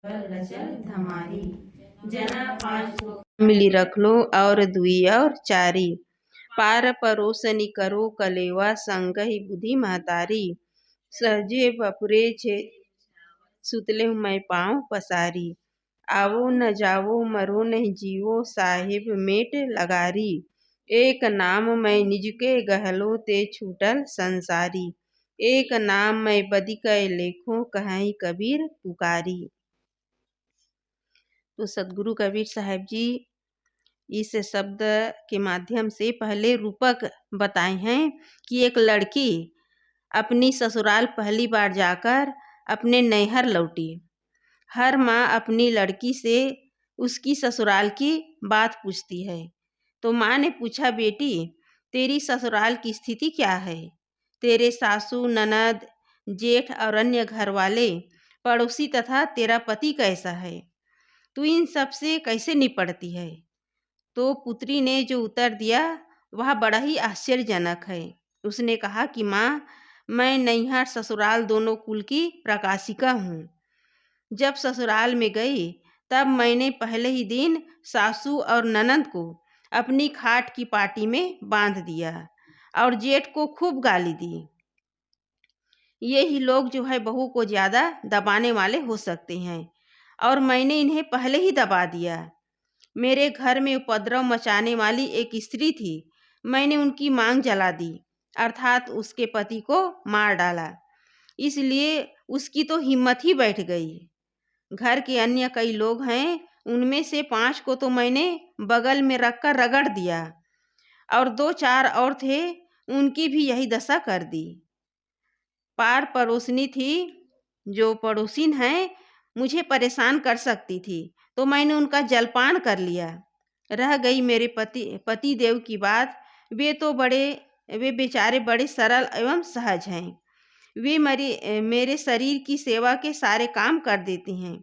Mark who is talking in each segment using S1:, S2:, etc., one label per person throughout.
S1: रचल धमारी। जना पाँच को मिली रख लो और दुई और चारी। पार परोसनी करो कलेवा संग ही बुद्धि महतारी। सहजे बपुरे छे सुतले मैं पाँव पसारी। आवो न जावो मरो नहीं जीवो साहिब मेट लगारी। एक नाम मैं निज के गहलो ते छूटल संसारी। एक नाम मैं बदिक लेखो कहीं कबीर पुकारी। तो सदगुरु कबीर साहब जी इस शब्द के माध्यम से पहले रूपक बताए हैं कि एक लड़की अपनी ससुराल पहली बार जाकर अपने नैहर लौटी। हर माँ अपनी लड़की से उसकी ससुराल की बात पूछती है। तो माँ ने पूछा, बेटी तेरी ससुराल की स्थिति क्या है? तेरे सासू ननद जेठ और अन्य घर वाले पड़ोसी तथा तेरा पति कैसा है? तू इन सब से कैसे निपटती है? तो पुत्री ने जो उत्तर दिया वह बड़ा ही आश्चर्यजनक है। उसने कहा कि माँ, मैं नैहर ससुराल दोनों कुल की प्रकाशिका हूँ। जब ससुराल में गई तब मैंने पहले ही दिन सासू और ननंद को अपनी खाट की पाटी में बांध दिया और जेठ को खूब गाली दी। ये ही लोग जो है बहू को ज़्यादा दबाने वाले हो सकते हैं और मैंने इन्हें पहले ही दबा दिया। मेरे घर में उपद्रव मचाने वाली एक स्त्री थी, मैंने उनकी मांग जला दी, अर्थात उसके पति को मार डाला। इसलिए उसकी तो हिम्मत ही बैठ गई। घर के अन्य कई लोग हैं, उनमें से 5 को तो मैंने बगल में रखकर रगड़ दिया और 2-4 और थे, उनकी भी यही दशा कर दी। पार पड़ोसनी थी, जो पड़ोसिन हैं, मुझे परेशान कर सकती थी, तो मैंने उनका जलपान कर लिया। रह गई मेरे पति देव की बात, वे बेचारे बड़े सरल एवं सहज हैं। वे मेरे शरीर की सेवा के सारे काम कर देती हैं,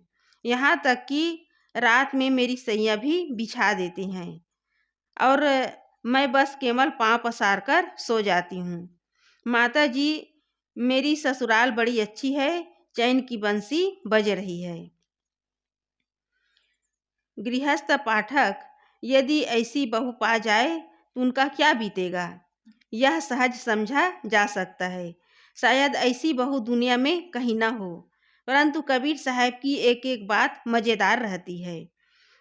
S1: यहाँ तक कि रात में मेरी सैया भी बिछा देती हैं और मैं बस केवल पाँव पसार कर सो जाती हूँ। माता जी, मेरी ससुराल बड़ी अच्छी है, चैन की बंसी बज रही है। गृहस्थ पाठक यदि ऐसी बहू पा जाए तो उनका क्या बीतेगा, यह सहज समझा जा सकता है। शायद ऐसी बहू दुनिया में कहीं ना हो, परंतु कबीर साहब की एक एक बात मज़ेदार रहती है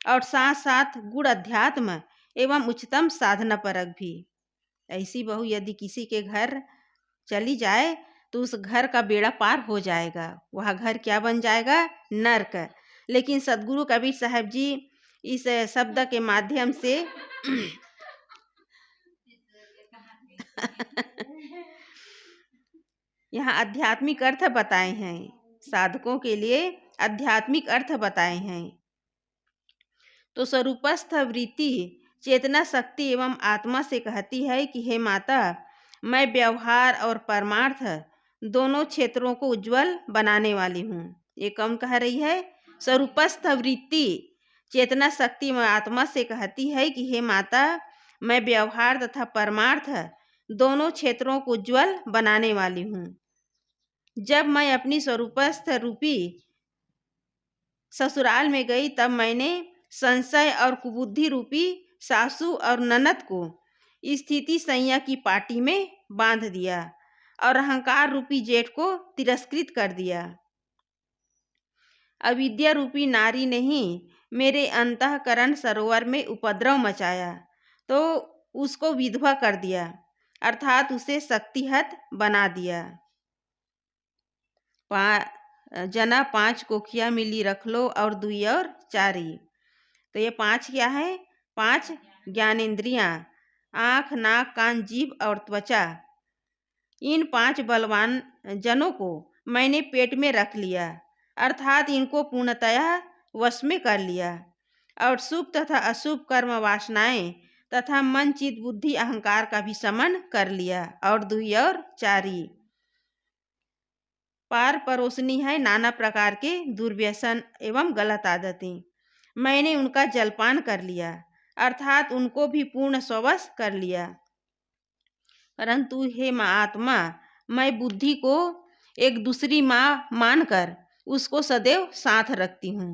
S1: और साथ साथ गुण अध्यात्म एवं उच्चतम साधना परक भी। ऐसी बहू यदि किसी के घर चली जाए तो उस घर का बेड़ा पार हो जाएगा, वह घर क्या बन जाएगा? नर्क। लेकिन सदगुरु कबीर साहब जी इस शब्द के माध्यम से यहाँ आध्यात्मिक अर्थ बताए हैं, साधकों के लिए आध्यात्मिक अर्थ बताए हैं। तो स्वरूपस्थ वृत्ति चेतना शक्ति एवं आत्मा से कहती है कि हे माता, मैं व्यवहार और परमार्थ दोनों क्षेत्रों को उज्जवल बनाने वाली हूँ। ये कौन कह रही है? स्वरूपस्थ वृत्ति चेतना शक्ति एवं आत्मा से कहती है कि हे माता, मैं व्यवहार तथा परमार्थ दोनों क्षेत्रों को उज्जवल बनाने वाली हूँ। जब मैं अपनी स्वरूपस्थ रूपी ससुराल में गई तब मैंने संशय और कुबुद्धि रूपी सासू और ननद को स्थिति सैया की पाटी में बांध दिया और अहंकार रूपी जेठ को तिरस्कृत कर दिया। अविद्या रूपी नारी ने ही मेरे अंतःकरण सरोवर में उपद्रव मचाया तो उसको विधवा कर दिया, अर्थात उसे शक्तिहत बना दिया। जना 5 कोखिया मिली रख लो और दुई और चारी। तो ये 5 क्या है? 5 ज्ञानेंद्रियां, आँख नाक कान जीभ और त्वचा। इन 5 बलवान जनों को मैंने पेट में रख लिया, अर्थात इनको पूर्णतः वश में कर लिया और शुभ तथा अशुभ कर्म वासनाएं तथा मन चित बुद्धि अहंकार का भी शमन कर लिया। और दुई और चारी पार परोसनी है नाना प्रकार के दुर्व्यसन एवं गलत आदतें, मैंने उनका जलपान कर लिया, अर्थात उनको भी पूर्ण स्ववश कर लिया। परंतु हे माँ आत्मा, मैं बुद्धि को एक दूसरी माँ मानकर उसको सदैव साथ रखती हूँ।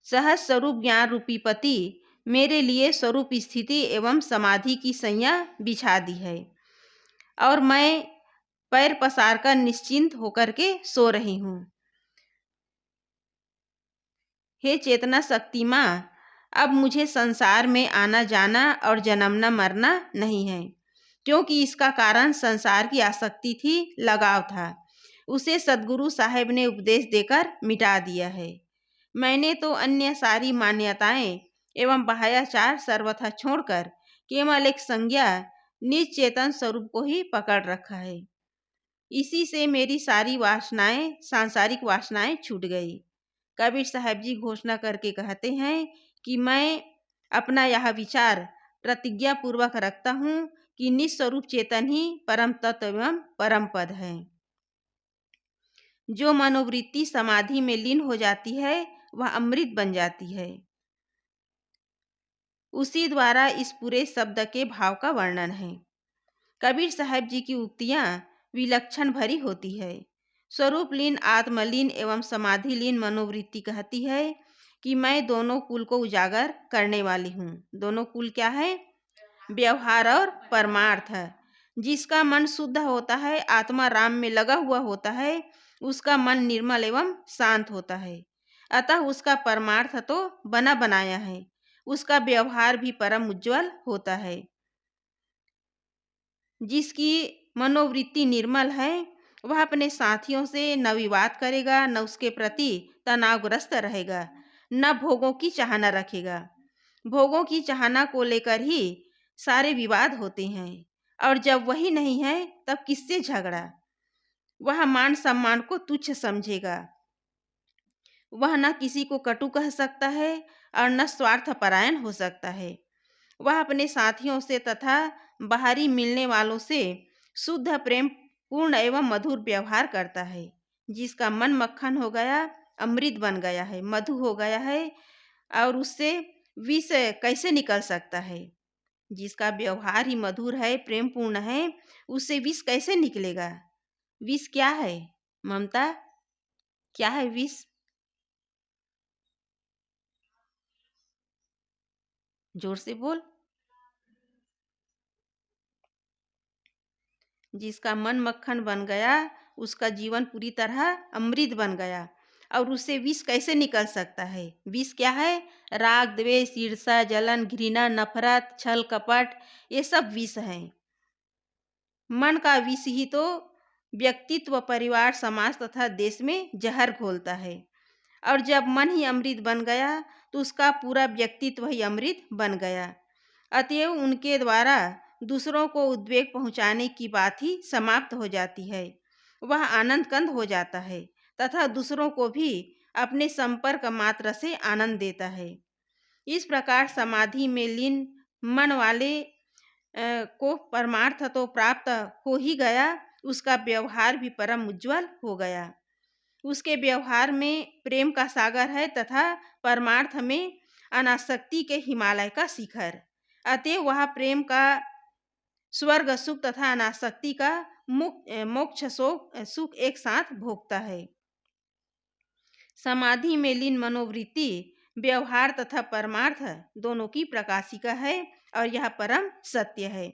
S1: सहज स्वरूप ज्ञान रूपी पति मेरे लिए स्वरूप स्थिति एवं समाधि की सैया बिछा दी है और मैं पैर पसार कर निश्चिंत होकर के सो रही हूँ। हे चेतना शक्ति माँ, अब मुझे संसार में आना जाना और जन्मना मरना नहीं है, क्योंकि इसका कारण संसार की आसक्ति थी, लगाव था। उसे सद्गुरु साहेब ने उपदेश देकर मिटा दिया है। मैंने तो अन्य सारी मान्यताएं एवं बाह्याचार सर्वथा छोड़कर केवल एक संज्ञा निज चेतन स्वरूप को ही पकड़ रखा है। इसी से मेरी सारी वासनाएं, सांसारिक वासनाएं छूट गई। कबीर साहब जी घोषणा करके कहते हैं कि मैं अपना यह विचार प्रतिज्ञा पूर्वक रखता हूँ कि निस्वरूप चेतन ही परम तत्व एवं परम पद है। जो मनोवृत्ति समाधि में लीन हो जाती है वह अमृत बन जाती है। उसी द्वारा इस पूरे शब्द के भाव का वर्णन है। कबीर साहब जी की उक्तियाँ विलक्षण भरी होती है। स्वरूप लीन, आत्मलीन एवं समाधि लीन मनोवृत्ति कहती है कि मैं दोनों कुल को उजागर करने वाली हूँ। दोनों कुल क्या है? व्यवहार और परमार्थ। जिसका मन शुद्ध होता है, आत्मा राम में लगा हुआ होता है, उसका मन निर्मल एवं शांत होता है। अतः उसका परमार्थ तो बना बनाया है, उसका व्यवहार भी परम उज्ज्वल होता है। जिसकी मनोवृत्ति निर्मल है वह अपने साथियों से न विवाद करेगा, न उसके प्रति तनावग्रस्त रहेगा, न भोगों की चाहना रखेगा। भोगों की चाहना को लेकर ही सारे विवाद होते हैं, और जब वही नहीं है तब किससे झगड़ा। वह मान सम्मान को तुच्छ समझेगा। वह न किसी को कटु कह सकता है और न स्वार्थ परायण हो सकता है। वह अपने साथियों से तथा बाहरी मिलने वालों से शुद्ध प्रेम पूर्ण एवं मधुर व्यवहार करता है। जिसका मन मक्खन हो गया, अमृत बन गया है, मधु हो गया है, और उससे विष कैसे निकल सकता है। जिसका व्यवहार ही मधुर है, प्रेम पूर्ण है, उससे विष कैसे निकलेगा। विष क्या है ममता? क्या है विष? जोर से बोल। जिसका मन मक्खन बन गया उसका जीवन पूरी तरह अमृत बन गया, और उससे विष कैसे निकल सकता है। विष क्या है? राग, द्वेष, ईर्ष्या, जलन, घृणा, नफरत, छल, कपट, ये सब विष हैं। मन का विष ही तो व्यक्तित्व, परिवार, समाज तथा देश में जहर घोलता है। और जब मन ही अमृत बन गया तो उसका पूरा व्यक्तित्व ही अमृत बन गया। अतएव उनके द्वारा दूसरों को उद्वेग पहुंचाने की बात ही समाप्त हो जाती है। वह आनंद कंद हो जाता है तथा दूसरों को भी अपने संपर्क मात्र से आनंद देता है। इस प्रकार समाधि में लीन मन वाले को परमार्थ तो प्राप्त हो ही गया, उसका व्यवहार भी परम उज्ज्वल हो गया। उसके व्यवहार में प्रेम का सागर है तथा परमार्थ में अनासक्ति के हिमालय का शिखर। अतएव वह प्रेम का स्वर्ग सुख तथा अनासक्ति का मोक्ष सुख एक साथ भोगता है। समाधि में लीन मनोवृत्ति व्यवहार तथा परमार्थ दोनों की प्रकाशिका है, और यह परम सत्य है।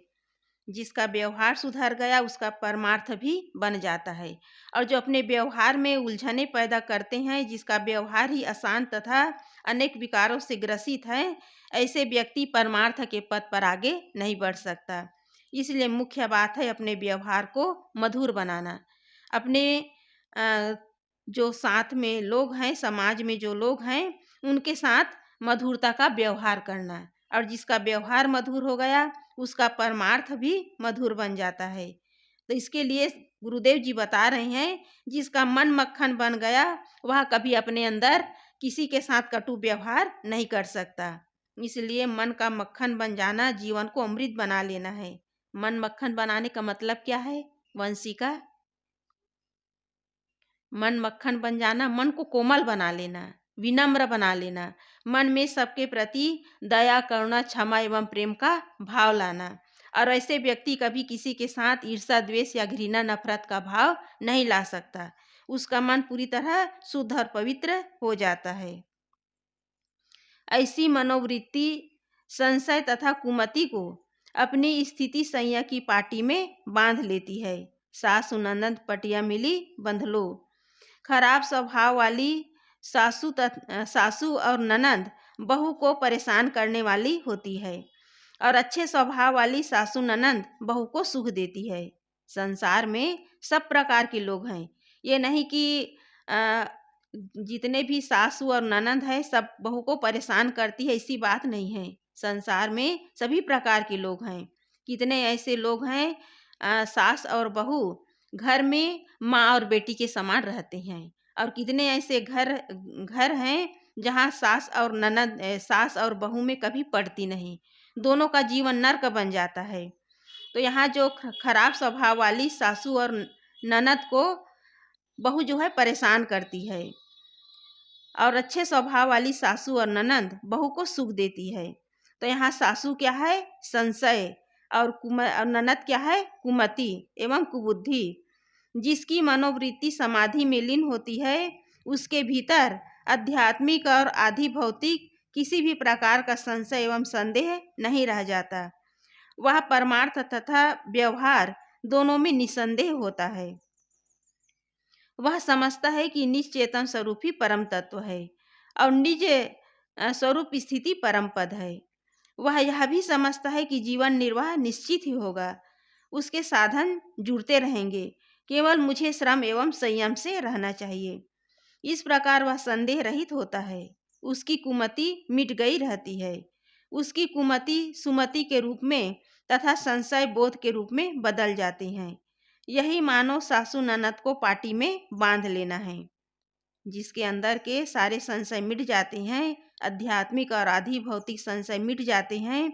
S1: जिसका व्यवहार सुधर गया उसका परमार्थ भी बन जाता है। और जो अपने व्यवहार में उलझने पैदा करते हैं, जिसका व्यवहार ही अशांत तथा अनेक विकारों से ग्रसित है, ऐसे व्यक्ति परमार्थ के पद पर आगे नहीं बढ़ सकता। इसलिए मुख्य बात है अपने व्यवहार को मधुर बनाना। अपने जो साथ में लोग हैं, समाज में जो लोग हैं, उनके साथ मधुरता का व्यवहार करना, और जिसका व्यवहार मधुर हो गया उसका परमार्थ भी मधुर बन जाता है। तो इसके लिए गुरुदेव जी बता रहे हैं, जिसका मन मक्खन बन गया वह कभी अपने अंदर किसी के साथ कटु व्यवहार नहीं कर सकता। इसलिए मन का मक्खन बन जाना, जीवन को अमृत बना लेना है। मन मक्खन बनाने का मतलब क्या है वंशिका? मन मक्खन बन जाना, मन को कोमल बना लेना, विनम्र बना लेना, मन में सबके प्रति दया, करुणा, क्षमा एवं प्रेम का भाव लाना, और ऐसे व्यक्ति कभी किसी के साथ ईर्ष्या, द्वेष या घृणा, नफरत का भाव नहीं ला सकता। उसका मन पूरी तरह शुद्ध और पवित्र हो जाता है। ऐसी मनोवृत्ति संशय तथा कुमति को अपनी स्थिति संयम की पाटी में बांध लेती है। सासु ननद पटिया मिली बंध लो। खराब स्वभाव वाली सासू और ननद बहू को परेशान करने वाली होती है और अच्छे स्वभाव वाली सासू ननद बहू को सुख देती है। संसार में सब प्रकार के लोग हैं। ये नहीं कि जितने भी सासू और ननद है सब बहू को परेशान करती है, ऐसी बात नहीं है। संसार में सभी प्रकार के लोग हैं। कितने ऐसे लोग हैं सास और बहू घर में माँ और बेटी के समान रहते हैं, और कितने ऐसे घर हैं जहाँ सास और बहू में कभी पड़ती नहीं, दोनों का जीवन नर्क बन जाता है। तो यहाँ जो खराब स्वभाव वाली सासू और ननद को बहू जो है परेशान करती है, और अच्छे स्वभाव वाली सासू और ननद बहू को सुख देती है। तो यहाँ सासू क्या है? संशय, और ननद क्या है? कुमति एवं कुबुद्धि। जिसकी मनोवृत्ति समाधि में लीन होती है उसके भीतर आध्यात्मिक और आधि भौतिक किसी भी प्रकार का संशय एवं संदेह नहीं रह जाता। वह परमार्थ तथा व्यवहार दोनों में निसंदेह होता है। वह समझता है कि निज चेतन स्वरूप ही परम तत्व है और निज स्वरूप स्थिति परम पद है। वह यह भी समझता है कि जीवन निर्वाह निश्चित ही होगा, उसके साधन जुड़ते रहेंगे, केवल मुझे श्रम एवं संयम से रहना चाहिए। इस प्रकार वह संदेह रहित होता है। उसकी कुमति मिट गई रहती है। उसकी कुमति सुमति के रूप में तथा संशय बोध के रूप में बदल जाती हैं। यही मानो सासू ननद को पाटी में बांध लेना है। जिसके अंदर के सारे संशय मिट जाते हैं, आध्यात्मिक और आधि भौतिक संशय मिट जाते हैं,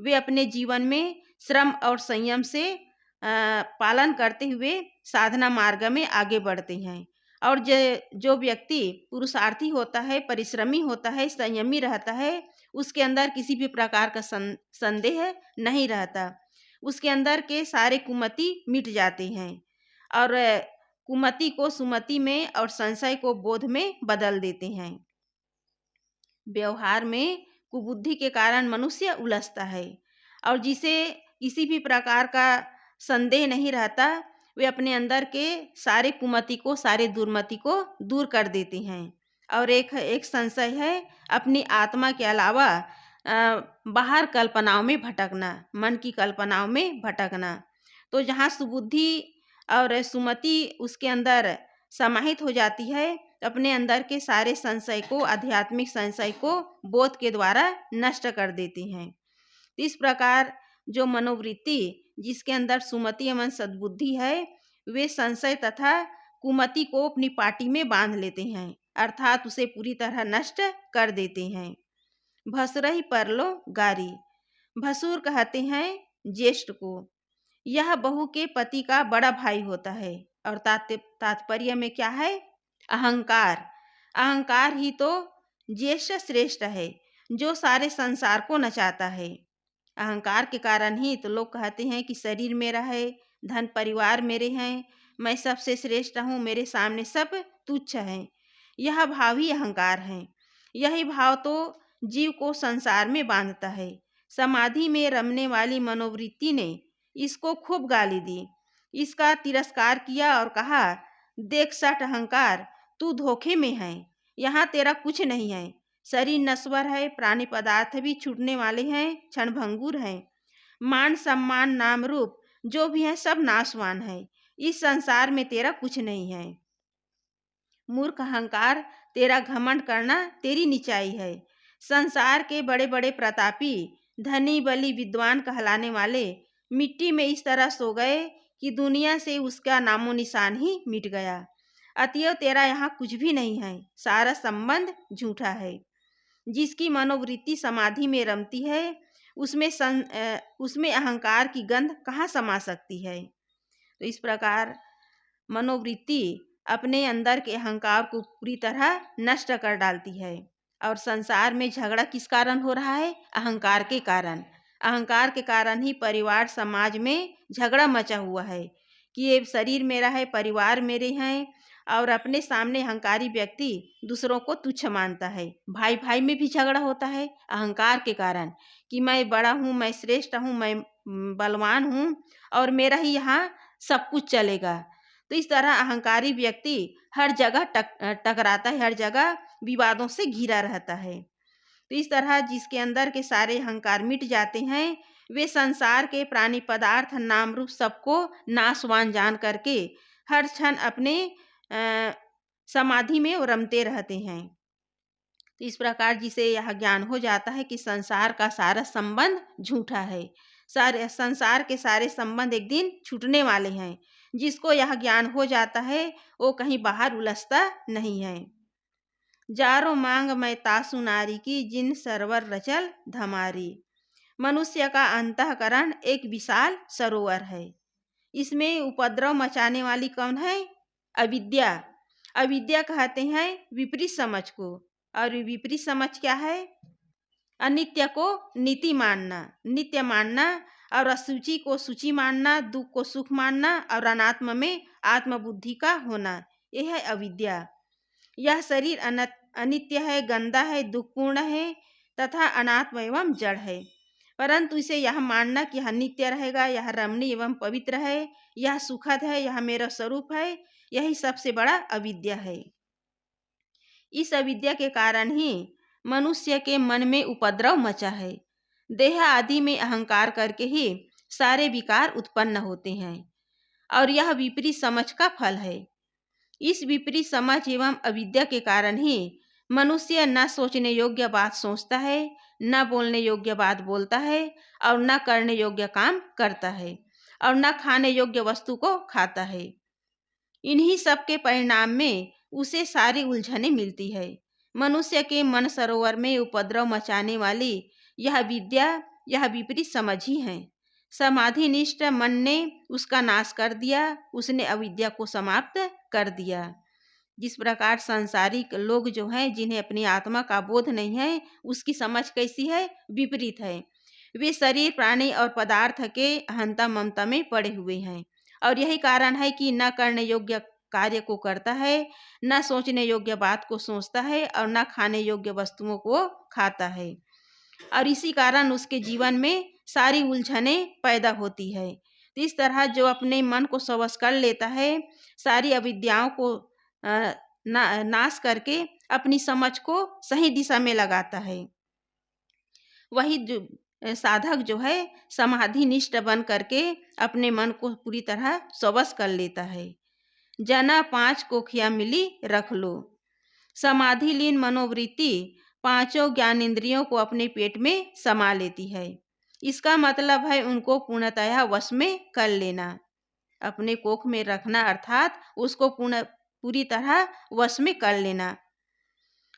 S1: वे अपने जीवन में श्रम और संयम से पालन करते हुए साधना मार्ग में आगे बढ़ते हैं। और जो व्यक्ति पुरुषार्थी होता है, परिश्रमी होता है, संयमी रहता है, उसके अंदर किसी भी प्रकार का संदेह नहीं रहता। उसके अंदर के सारे कुमति मिट जाते हैं और कुमति को सुमति में और संशय को बोध में बदल देते हैं। व्यवहार में कुबुद्धि के कारण मनुष्य उलझता है, और जिसे किसी भी प्रकार का संदेह नहीं रहता, वे अपने अंदर के सारे कुमति को, सारे दुर्मति को दूर कर देते हैं। और एक संशय है अपनी आत्मा के अलावा बाहर कल्पनाओं में भटकना, मन की कल्पनाओं में भटकना। तो जहाँ सुबुद्धि और सुमति उसके अंदर समाहित हो जाती है, अपने अंदर के सारे संशय को, आध्यात्मिक संशय को बोध के द्वारा नष्ट कर देती हैं। इस प्रकार जो मनोवृत्ति जिसके अंदर सुमति एवं सद्बुद्धि है, वे संशय तथा कुमति को अपनी पाटी में बांध लेते हैं, अर्थात उसे पूरी तरह नष्ट कर देते हैं। भसुरहि परलो गारी। भसुर कहते हैं ज्येष्ठ को। यह बहू के पति का बड़ा भाई होता है, और तात्पर्य में क्या है? अहंकार। अहंकार ही तो ज्येष्ठ श्रेष्ठ है, जो सारे संसार को नचाता है। अहंकार के कारण ही तो लोग कहते हैं कि शरीर मेरा है, धन परिवार मेरे हैं, मैं सबसे श्रेष्ठ हूँ, मेरे सामने सब तुच्छ हैं। यह भाव ही अहंकार है। यही भाव तो जीव को संसार में बांधता है। समाधि में रमने वाली मनोवृत्ति ने इसको खूब गाली दी, इसका तिरस्कार किया और कहा, देख सठ अहंकार, तू धोखे में है, यहाँ तेरा कुछ नहीं है। शरीर नश्वर है, प्राणी पदार्थ भी छूटने वाले हैं, क्षणभंगुर हैं। मान सम्मान नाम रूप जो भी है सब नाशवान है। इस संसार में तेरा कुछ नहीं है। मूर्ख अहंकार, तेरा घमंड करना तेरी नीचाई है। संसार के बड़े बड़े प्रतापी, धनी, बली, विद्वान कहलाने वाले मिट्टी में इस तरह सो गए कि दुनिया से उसका नामो निशान ही मिट गया। अतएव तेरा यहाँ कुछ भी नहीं है, सारा संबंध झूठा है। जिसकी मनोवृत्ति समाधि में रमती है, उसमें अहंकार की गंध कहाँ समा सकती है। तो इस प्रकार मनोवृत्ति अपने अंदर के अहंकार को पूरी तरह नष्ट कर डालती है। और संसार में झगड़ा किस कारण हो रहा है? अहंकार के कारण। अहंकार के कारण ही परिवार समाज में झगड़ा मचा हुआ है कि ये शरीर मेरा है, परिवार मेरे हैं, और अपने सामने अहंकारी व्यक्ति दूसरों को तुच्छ मानता है। भाई भाई में भी झगड़ा होता है अहंकार के कारण कि मैं बड़ा हूँ, मैं श्रेष्ठ हूँ, मैं बलवान हूँ और मेरा ही यहाँ सब कुछ चलेगा। तो इस तरह अहंकारी व्यक्ति हर जगह टकराता है, हर जगह विवादों से घिरा रहता है। तो इस तरह जिसके अंदर के सारे अहंकार मिट जाते हैं, वे संसार के प्राणी पदार्थ नाम रूप सबको नाशवान जान करके हर क्षण अपने समाधि में रमते रहते हैं। तो इस प्रकार जिसे यह ज्ञान हो जाता है कि संसार का सारा संबंध झूठा है, सारे संसार के सारे संबंध एक दिन छूटने वाले हैं। जिसको यह ज्ञान हो जाता है वो कहीं बाहर उलझता नहीं है। जारो मांग मैं तासु नारी की, जिन सरवर रचल धमारी। मनुष्य का अंतःकरण एक विशाल सरोवर है। इसमें उपद्रव मचाने वाली कौन है? अविद्या। अविद्या कहते हैं विपरीत समझ को, और विपरीत समझ क्या है? अनित्य को नीति मानना, नित्य मानना, और अशुचि को शुचि मानना, दुख को सुख मानना, और अनात्म में आत्मबुद्धि का होना, यह है अविद्या। यह शरीर अनित्य है, गंदा है, दुखपूर्ण है तथा अनात्म एवं जड़ है। परंतु इसे यह मानना कि यह नित्य रहेगा, यह रमणीय एवं पवित्र है, यह सुखद है, यह मेरा स्वरूप है, यही सबसे बड़ा अविद्या है। इस अविद्या के कारण ही मनुष्य के मन में उपद्रव मचा है। देह आदि में अहंकार करके ही सारे विकार उत्पन्न होते हैं, और यह विपरीत समझ का फल है। इस विपरीत समझ एवं अविद्या के कारण ही मनुष्य न सोचने योग्य बात सोचता है, न बोलने योग्य बात बोलता है, और न करने योग्य काम करता है, और न खाने योग्य वस्तु को खाता है। इन्हीं सब के परिणाम में उसे सारी उलझने मिलती है। मनुष्य के मन सरोवर में उपद्रव मचाने वाली यह विद्या, यह विपरीत समझ ही है। समाधिनिष्ठ मन ने उसका नाश कर दिया, उसने अविद्या को समाप्त कर दिया। जिस प्रकार सांसारिक लोग जो हैं, जिन्हें अपनी आत्मा का बोध नहीं है, उसकी समझ कैसी है? विपरीत है। वे शरीर, प्राणी और पदार्थ के अहंता ममता में पड़े हुए हैं, और यही कारण है कि न करने योग्य कार्य को करता है, न सोचने योग्य बात को सोचता है, और न खाने योग्य वस्तुओं को खाता है। और इसी कारण उसके जीवन में सारी उलझने पैदा होती है। तो इस तरह जो अपने मन को स्वश कर लेता है, सारी अविद्याओं को नाश करके अपनी समझ को सही दिशा में लगाता है, वही जो साधक जो है समाधिनिष्ठ बन करके अपने मन को पूरी तरह स्वश कर लेता है। जना 5 कोखिया मिली रख लो। समाधि लीन मनोवृत्ति 5 ज्ञानेंद्रियों को अपने पेट में समा लेती है। इसका मतलब है उनको पूर्णतः वश में कर लेना, अपने कोख में रखना, अर्थात उसको पूरी तरह वश में कर लेना।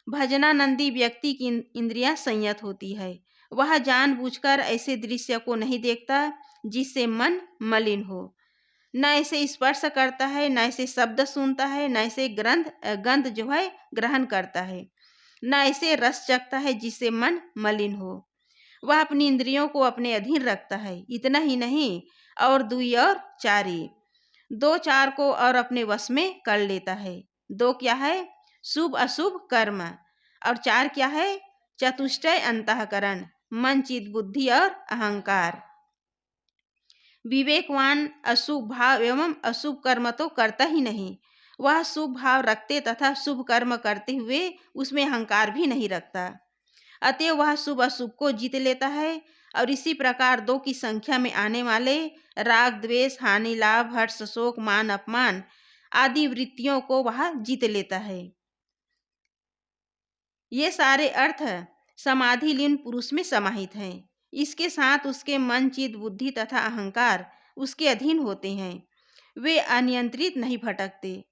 S1: भजनानंदी व्यक्ति की इंद्रियां संयत होती है। वह जानबूझकर ऐसे दृश्य को नहीं देखता जिससे मन मलिन हो, न ऐसे स्पर्श करता है, न ऐसे शब्द सुनता है, न ऐसे गंध जो है ग्रहण करता है, न ऐसे रस चखता है जिससे मन मलिन हो। वह अपनी इंद्रियों को अपने अधीन रखता है। इतना ही नहीं, और 2 और 4, 2 4 को और अपने वश में कर लेता है। 2 क्या है? शुभ अशुभ कर्म, और 4 क्या है? चतुष्टय अंतःकरण, मन, चित्त, बुद्धि और अहंकार। विवेकवान अशुभ भाव एवं अशुभ कर्म तो करता ही नहीं, वह शुभ भाव रखते तथा शुभ कर्म करते हुए उसमें अहंकार भी नहीं रखता। अतएव वह शुभ अशुभ को जीत लेता है, और इसी प्रकार 2 की संख्या में आने वाले राग, द्वेष, हानि, लाभ, हर्ष, शोक, मान, अपमान आदि वृत्तियों को वह जीत लेता है। ये सारे अर्थ समाधि लीन पुरुष में समाहित हैं। इसके साथ उसके मन, चित्त, बुद्धि तथा अहंकार उसके अधीन होते हैं। वे अनियंत्रित नहीं भटकते।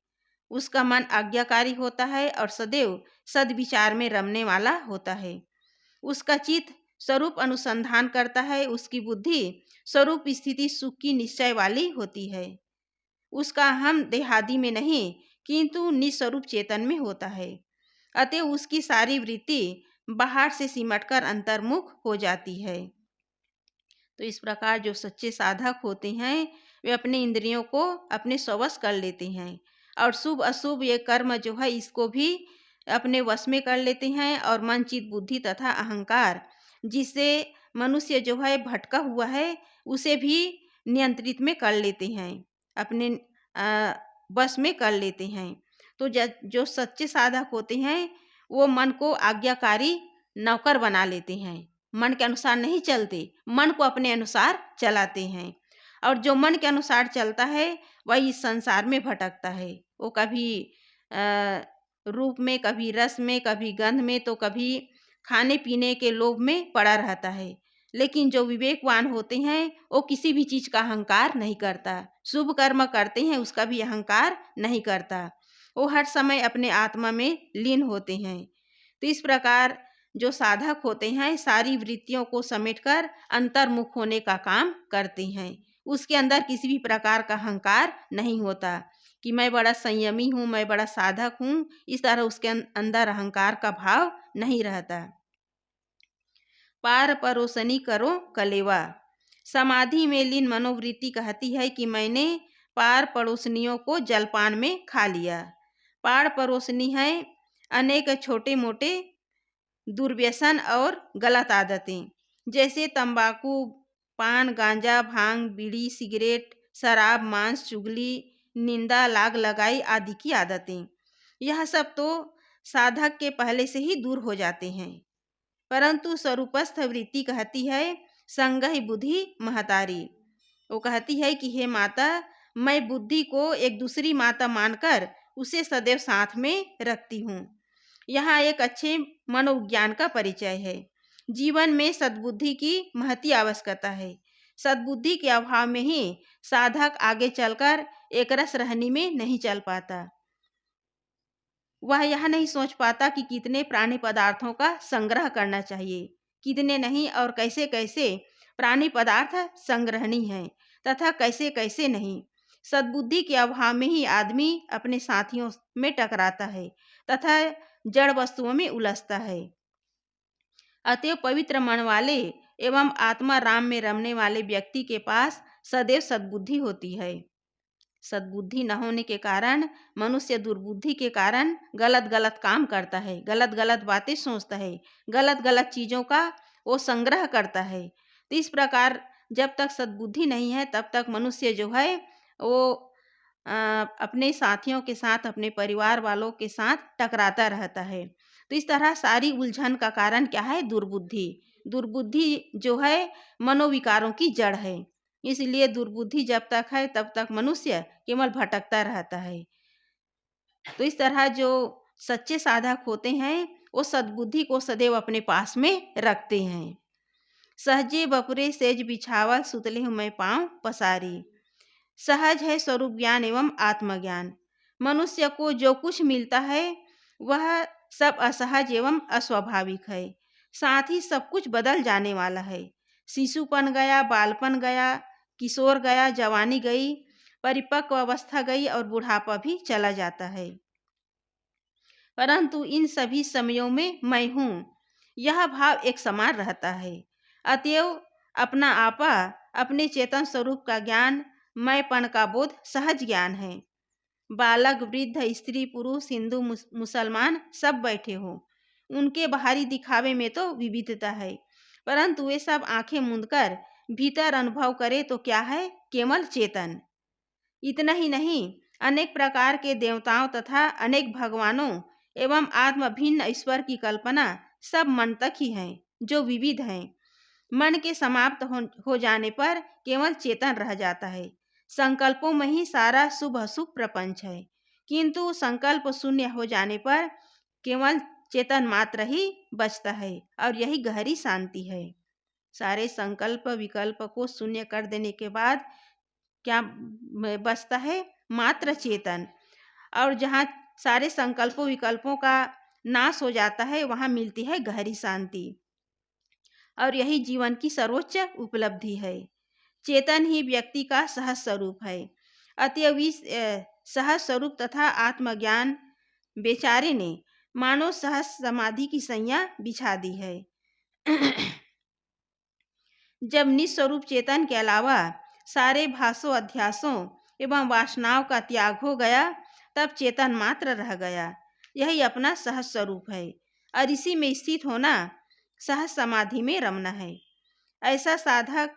S1: उसका मन आज्ञाकारी होता है और सदैव सद्विचार में रमने वाला होता है। उसका चित्त स्वरूप अनुसंधान करता है, उसकी बुद्धि स्वरूप स्थिति सुख की निश्चय वाली होती है। उसका हम देहादि में नहीं किंतु निस्वरूप चेतन में होता है। अतः उसकी सारी वृत्ति बाहर से सिमटकर अंतर्मुख हो जाती है। तो इस प्रकार जो सच्चे साधक होते हैं वे अपने इंद्रियों को अपने स्वश कर लेते हैं और शुभ अशुभ ये कर्म जो है इसको भी अपने वश में कर लेते हैं और मन चित बुद्धि तथा अहंकार जिससे मनुष्य जो है भटका हुआ है उसे भी नियंत्रित में कर लेते हैं, अपने बस में कर लेते हैं। तो जो सच्चे साधक होते हैं वो मन को आज्ञाकारी नौकर बना लेते हैं, मन के अनुसार नहीं चलते, मन को अपने अनुसार चलाते हैं और जो मन के अनुसार चलता है वही इस संसार में भटकता है। वो कभी रूप में, कभी रस में, कभी गंध में, तो कभी खाने पीने के लोभ में पड़ा रहता है। लेकिन जो विवेकवान होते हैं वो किसी भी चीज का अहंकार नहीं करता, शुभ कर्म करते हैं उसका भी अहंकार नहीं करता, वो हर समय अपने आत्मा में लीन होते हैं। तो इस प्रकार जो साधक होते हैं सारी वृत्तियों को समेटकर अंतर्मुख होने का काम करते हैं। उसके अंदर किसी भी प्रकार का अहंकार नहीं होता कि मैं बड़ा संयमी हूँ, मैं बड़ा साधक हूँ, इस तरह उसके अंदर अहंकार का भाव नहीं रहता। पार परोसनी करो कलेवा। समाधि में लीन मनोवृत्ति कहती है कि मैंने पार पड़ोसनियों को जलपान में खा लिया। पार परोसनी है अनेक छोटे मोटे दुर्व्यसन और गलत आदतें, जैसे तंबाकू, पान, गांजा, भांग, बीड़ी, सिगरेट, शराब, मांस, चुगली, निंदा, लाग लगाई आदि की आदतें। यह सब तो साधक के पहले से ही दूर हो जाते हैं। परंतु स्वरूपस्थ वृत्ति कहती है संगहि बुद्धि महतारी। वो कहती है कि हे माता, मैं बुद्धि को एक दूसरी माता मानकर उसे सदैव साथ में रखती हूँ। यहाँ एक अच्छे मनोविज्ञान का परिचय है। जीवन में सद्बुद्धि की महती आवश्यकता है। सद्बुद्धि के अभाव में ही साधक आगे चलकर एक रस रहनी में नहीं चल पाता। वह यह नहीं सोच पाता कि कितने प्राणी पदार्थों का संग्रह करना चाहिए, कितने नहीं, और कैसे कैसे प्राणी पदार्थ संग्रहणी हैं तथा कैसे कैसे नहीं। सद्बुद्धि के अभाव में ही आदमी अपने साथियों में टकराता है तथा जड़ वस्तुओं में उलझता है। अतएव पवित्र मन वाले एवं आत्मा राम में रमने वाले व्यक्ति के पास सदैव सद्बुद्धि होती है। सद्बुद्धि न होने के कारण मनुष्य दुर्बुद्धि के कारण गलत गलत काम करता है, गलत गलत बातें सोचता है, गलत गलत चीज़ों का वो संग्रह करता है। तो इस प्रकार जब तक सद्बुद्धि नहीं है तब तक मनुष्य जो है वो अपने साथियों के साथ, अपने परिवार वालों के साथ टकराता रहता है। तो इस तरह सारी उलझन का कारण क्या है? दुर्बुद्धि। दुर्बुद्धि जो है मनोविकारों की जड़ है। इसलिए दुर्बुद्धि जब तक है तब तक मनुष्य केवल भटकता रहता है। तो इस तरह जो सच्चे साधक होते हैं वो सद्बुद्धि को सदैव अपने पास में रखते हैं। सहजे बपुरे सेज बिछावल सुतले हूँ मैं पाँव पसारी। सहज है स्वरूप ज्ञान एवं आत्मज्ञान। मनुष्य को जो कुछ मिलता है वह सब असहज एवं अस्वाभाविक है। साथ ही सब कुछ बदल जाने वाला है। शिशुपन गया, बालपन गया, किशोर गया, जवानी गई, परिपक्व अवस्था गई और बुढ़ापा भी चला जाता है। परंतु इन सभी समयों में मैं हूँ, यह भाव एक समान रहता है। अतएव अपना आपा, अपने चेतन स्वरूप का ज्ञान, मैंपन का बोध सहज ज्ञान है। बालक, वृद्ध, स्त्री, पुरुष, हिंदू, मुसलमान सब बैठे हो, उनके बाहरी दिखावे में तो विविधता है, परंतु वे सब आंखें मूंदकर भीतर अनुभव करे तो क्या है? केवल चेतन। इतना ही नहीं, अनेक प्रकार के देवताओं तथा अनेक भगवानों एवं आत्म भिन्न ईश्वर की कल्पना सब मन तक ही है, जो विविध हैं। मन के समाप्त हो जाने पर केवल चेतन रह जाता है। संकल्पों में ही सारा शुभ अशुभ प्रपंच है, किंतु संकल्प शून्य हो जाने पर केवल चेतन मात्र ही बचता है और यही गहरी शांति है। सारे संकल्प विकल्प को शून्य कर देने के बाद क्या बचता है? मात्र चेतन। और जहाँ सारे संकल्पों विकल्पों का नाश हो जाता है वहाँ मिलती है गहरी शांति, और यही जीवन की सर्वोच्च उपलब्धि है। चेतन ही व्यक्ति का सहज स्वरूप है। अतएव इस सहज स्वरूप तथा आत्मज्ञान बेचारे ने मानो सहज समाधि की सैया बिछा दी है। जब निस्वरूप चेतन के अलावा सारे भासों अध्यासों एवं वासनाओं का त्याग हो गया, तब चेतन मात्र रह गया। यही अपना सहज स्वरूप है और इसी में स्थित होना सहज समाधि में रमना है। ऐसा साधक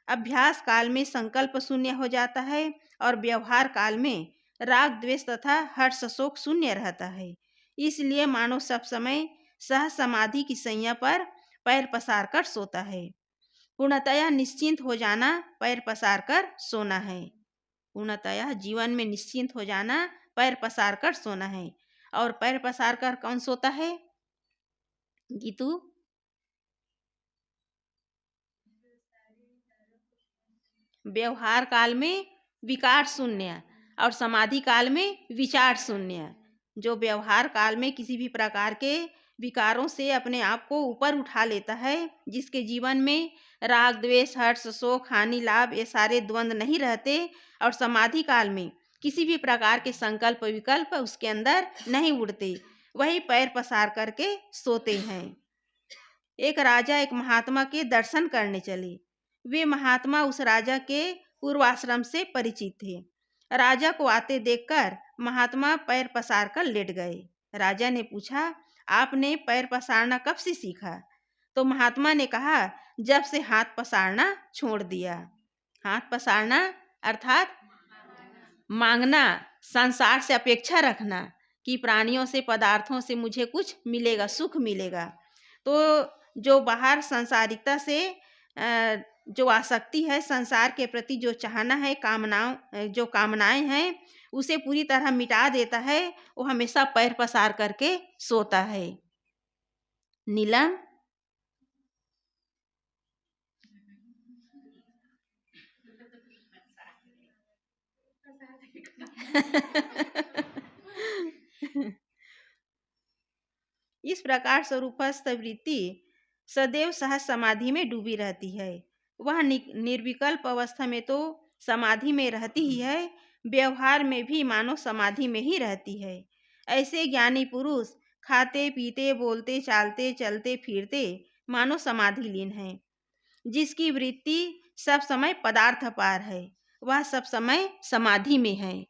S1: अभ्यास काल में संकल्प शून्य हो जाता है और व्यवहार काल में राग द्वेष तथा हर्ष शोक शून्य रहता है। इसलिए मानव सब समय सहज समाधि की सैया पर पैर पसार कर सोता है। पूर्णतया निश्चिंत हो जाना पैर पसार कर सोना है। पूर्णतया जीवन में निश्चिंत हो जाना पैर पसार कर सोना है। और पैर पसार कर कौन सोता है गीतू? व्यवहार काल में विकार शून्य और समाधि काल में विचार शून्य। जो व्यवहार काल में किसी भी प्रकार के विकारों से अपने आप को ऊपर उठा लेता है, जिसके जीवन में राग द्वेष हर्ष शोक हानि लाभ ये सारे द्वंद्व नहीं रहते, और समाधि काल में किसी भी प्रकार के संकल्प विकल्प उसके अंदर नहीं उड़ते, वही पैर पसार करके सोते हैं। एक राजा एक महात्मा के दर्शन करने चले। वे महात्मा उस राजा के पूर्वाश्रम से परिचित थे। राजा को आते देखकर महात्मा पैर पसार कर लेट गए। राजा ने पूछा, आपने पैर पसारना कब से सीखा? तो महात्मा ने कहा, जब से हाथ पसारना छोड़ दिया। हाथ पसारना अर्थात मांगना, संसार से अपेक्षा रखना कि प्राणियों से पदार्थों से मुझे कुछ मिलेगा, सुख मिलेगा। तो जो बाहर संसारिकता से जो आसक्ति है, संसार के प्रति जो चाहना है, जो कामनाएं हैं, उसे पूरी तरह मिटा देता है। वो हमेशा पैर पसार करके सोता है। नीलम इस प्रकार स्वरूपस्थ वृत्ति सदैव सहज समाधि में डूबी रहती है। वह निर्विकल्प अवस्था में तो समाधि में रहती ही है, व्यवहार में भी मानो समाधि में ही रहती है। ऐसे ज्ञानी पुरुष खाते पीते बोलते चालते चलते फिरते मानो समाधि लीन है। जिसकी वृत्ति सब समय पदार्थ पार है, वह सब समय समाधि में है।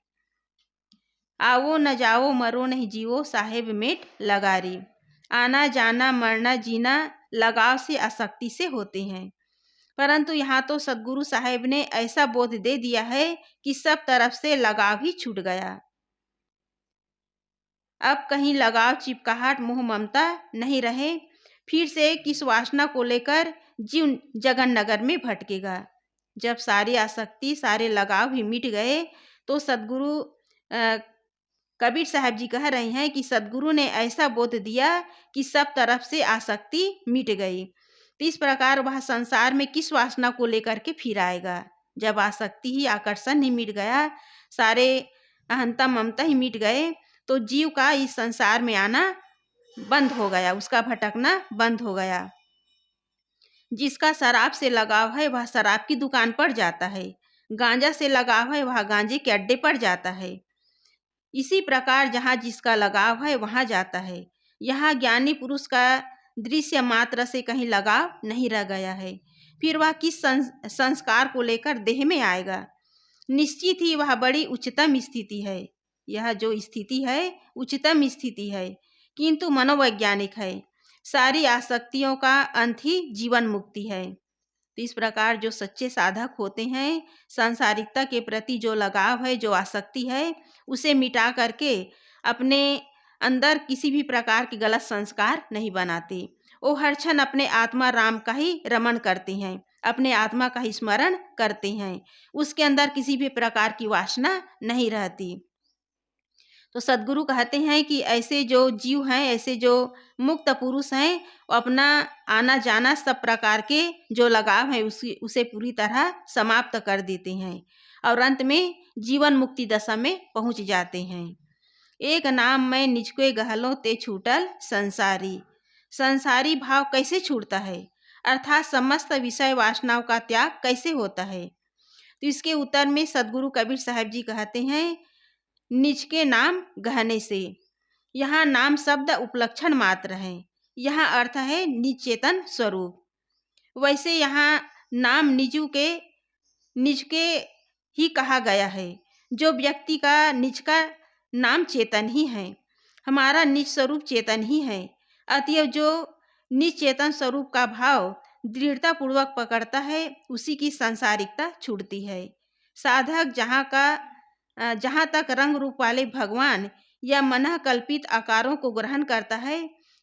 S1: आओ न जाओ मरो नहीं जीवो साहेब मेट लगारी। आना जाना मरना जीना लगाव से आसक्ति से होते हैं। परंतु यहाँ तो सदगुरु साहेब ने ऐसा बोध दे दिया है कि सब तरफ से लगाव ही छूट गया। अब कहीं लगाव चिपकाहट मोह ममता नहीं रहे। फिर से किस वासना को लेकर जीव जगन नगर में भटकेगा। जब सारी आसक्ति सारे लगाव ही मिट गए, तो सदगुरु कबीर साहब जी कह रहे हैं कि सदगुरु ने ऐसा बोध दिया कि सब तरफ से आसक्ति मिट गई। तो इस प्रकार वह संसार में किस वासना को लेकर के फिर आएगा। जब आसक्ति ही आकर्षण ही मिट गया, सारे अहंता ममता ही मिट गए, तो जीव का इस संसार में आना बंद हो गया, उसका भटकना बंद हो गया। जिसका शराब से लगाव है वह शराब की दुकान पर जाता है, गांजा से लगाव है वह गांजे के अड्डे पर जाता है। इसी प्रकार जहाँ जिसका लगाव है वहाँ जाता है। यहाँ ज्ञानी पुरुष का दृश्य मात्र से कहीं लगाव नहीं रह गया है। फिर वह किस संस्कार को लेकर देह में आएगा। निश्चित ही वह बड़ी उच्चतम स्थिति है। यह जो स्थिति है उच्चतम स्थिति है, किंतु मनोवैज्ञानिक है। सारी आसक्तियों का अंत ही जीवन मुक्ति है। तो इस प्रकार जो सच्चे साधक होते हैं, सांसारिकता के प्रति जो लगाव है, जो आसक्ति है, उसे मिटा करके अपने अंदर किसी भी प्रकार के गलत संस्कार नहीं बनाते। वो हर क्षण अपने आत्मा राम का ही रमण करते हैं, अपने आत्मा का ही स्मरण करते हैं। उसके अंदर किसी भी प्रकार की वासना नहीं रहती। तो सदगुरु कहते हैं कि ऐसे जो जीव हैं, ऐसे जो मुक्त पुरुष हैं, वो अपना आना जाना सब प्रकार के जो लगाव है उसे पूरी तरह समाप्त कर देते हैं और अंत में जीवन मुक्ति दशा में पहुंच जाते हैं। एक नाम मैं निजको गहलों ते छूटल संसारी। संसारी भाव कैसे छूटता है, अर्थात समस्त विषय वासनाओं का त्याग कैसे होता है। तो इसके उत्तर में सदगुरु कबीर साहब जी कहते हैं, निज के नाम गहने से। यहाँ नाम शब्द उपलक्षण मात्र है, यहाँ अर्थ है निज चेतन स्वरूप। वैसे यहाँ नाम निज के ही कहा गया है। जो व्यक्ति का निज का नाम चेतन ही है, हमारा निज स्वरूप चेतन ही है। अतएव जो निज चेतन स्वरूप का भाव दृढ़ता पूर्वक पकड़ता है, उसी की सांसारिकता छूटती है। साधक जहाँ तक रंग रूप वाले भगवान या मन कल्पित आकारों को ग्रहण करता है,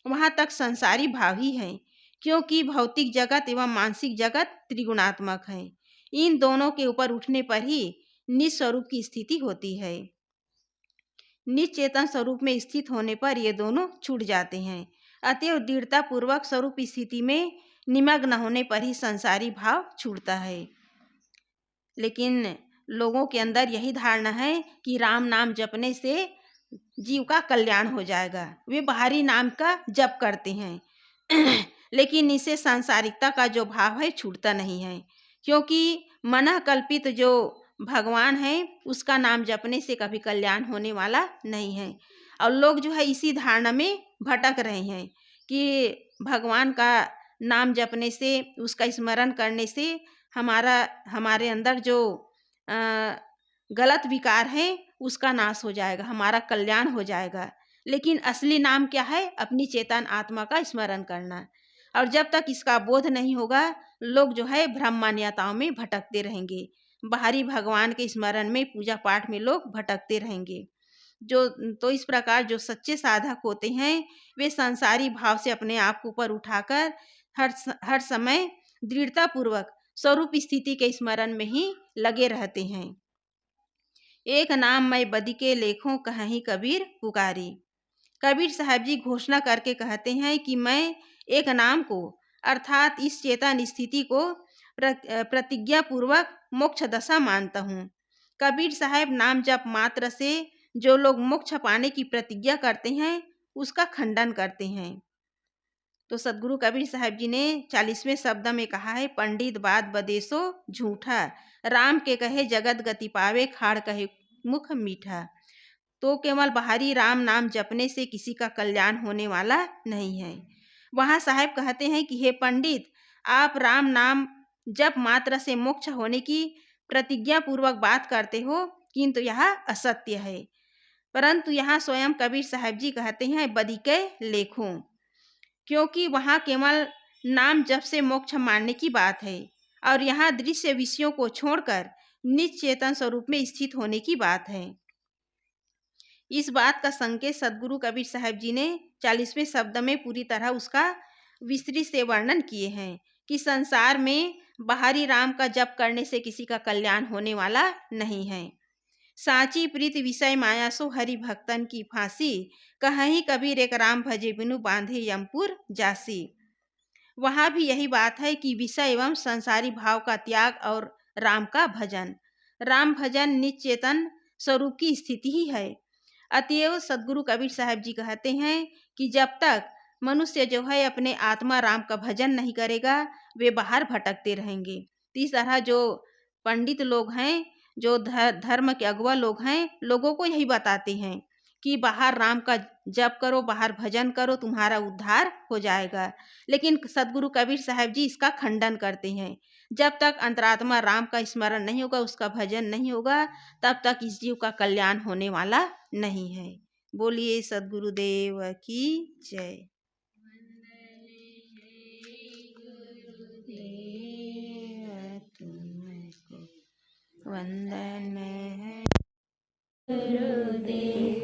S1: वहाँ तक संसारी भाव ही है, क्योंकि भौतिक जगत एवं मानसिक जगत त्रिगुणात्मक है। इन दोनों के ऊपर उठने पर ही निज स्वरूप की स्थिति होती है। निज चेतन स्वरूप में स्थित होने पर ये दोनों छूट जाते हैं। अतएव दृढ़ता पूर्वक स्वरूप स्थिति में निमग्न होने पर ही संसारी भाव छूटता है। लेकिन लोगों के अंदर यही धारणा है कि राम नाम जपने से जीव का कल्याण हो जाएगा। वे बाहरी नाम का जप करते हैं लेकिन इससे सांसारिकता का जो भाव है छूटता नहीं है, क्योंकि मन कल्पित जो भगवान है उसका नाम जपने से कभी कल्याण होने वाला नहीं है। और लोग जो है इसी धारणा में भटक रहे हैं कि भगवान का नाम जपने से, उसका स्मरण करने से हमारे अंदर जो गलत विकार है उसका नाश हो जाएगा, हमारा कल्याण हो जाएगा। लेकिन असली नाम क्या है? अपनी चेतन आत्मा का स्मरण करना। और जब तक इसका बोध नहीं होगा, लोग जो है भ्रम मान्यताओं में भटकते रहेंगे। बाहरी भगवान के स्मरण में, पूजा पाठ में लोग भटकते रहेंगे। तो इस प्रकार जो सच्चे साधक होते हैं, वे संसारी भाव से अपने आप को ऊपर उठाकर हर समय दृढ़ता पूर्वक स्वरूप स्थिति के स्मरण में ही लगे रहते हैं। एक नाम मैं बदी के लेखों कहीं कबीर पुकारी। कबीर साहब जी घोषणा करके कहते हैं कि मैं एक नाम को, अर्थात इस चेतन स्थिति को प्रतिज्ञा पूर्वक मोक्ष दशा मानता हूँ। कबीर साहब नाम जप मात्र से जो लोग मोक्ष पाने की प्रतिज्ञा करते हैं, उसका खंडन करते हैं। तो सदगुरु कबीर साहब जी ने 40वें शब्द में कहा है, पंडित बात बदेसो झूठा, राम के कहे जगत गति पावे, खाड़ कहे मुख मीठा। तो केवल बाहरी राम नाम जपने से किसी का कल्याण होने वाला नहीं है। वहाँ साहब कहते हैं कि हे पंडित, आप राम नाम जप मात्र से मोक्ष होने की प्रतिज्ञा पूर्वक बात करते हो, किंतु यह असत्य है। परंतु यहाँ स्वयं कबीर साहब जी कहते हैं बदी के लेखों, क्योंकि वहाँ केवल नाम जप से मोक्ष मानने की बात है और यहाँ दृश्य विषयों को छोड़कर निज चेतन स्वरूप में स्थित होने की बात है। इस बात का संकेत सदगुरु कबीर साहब जी ने 40वें शब्द में पूरी तरह उसका विस्तृत से वर्णन किए हैं कि संसार में बाहरी राम का जप करने से किसी का कल्याण होने वाला नहीं है। साची प्रीत विषय माया सो हरि भक्तन की फांसी, कहीं कबीर एक राम भजे बिनु बांधे यमपुर जासी। वहाँ भी यही बात है कि विषय एवं संसारी भाव का त्याग और राम का भजन। राम भजन निज चेतन स्वरूप की स्थिति ही है। अतएव सदगुरु कबीर साहब जी कहते हैं कि जब तक मनुष्य जो है अपने आत्मा राम का भजन नहीं करेगा, वे बाहर भटकते रहेंगे। इस तरह जो पंडित लोग हैं, जो धर्म के अगुआ लोग हैं, लोगों को यही बताते हैं कि बाहर राम का जप करो, बाहर भजन करो, तुम्हारा उद्धार हो जाएगा। लेकिन सदगुरु कबीर साहब जी इसका खंडन करते हैं। जब तक अंतरात्मा राम का स्मरण नहीं होगा, उसका भजन नहीं होगा, तब तक इस जीव का कल्याण होने वाला नहीं है। बोलिए सदगुरुदेव की जय। वंदन है गुरुदेव।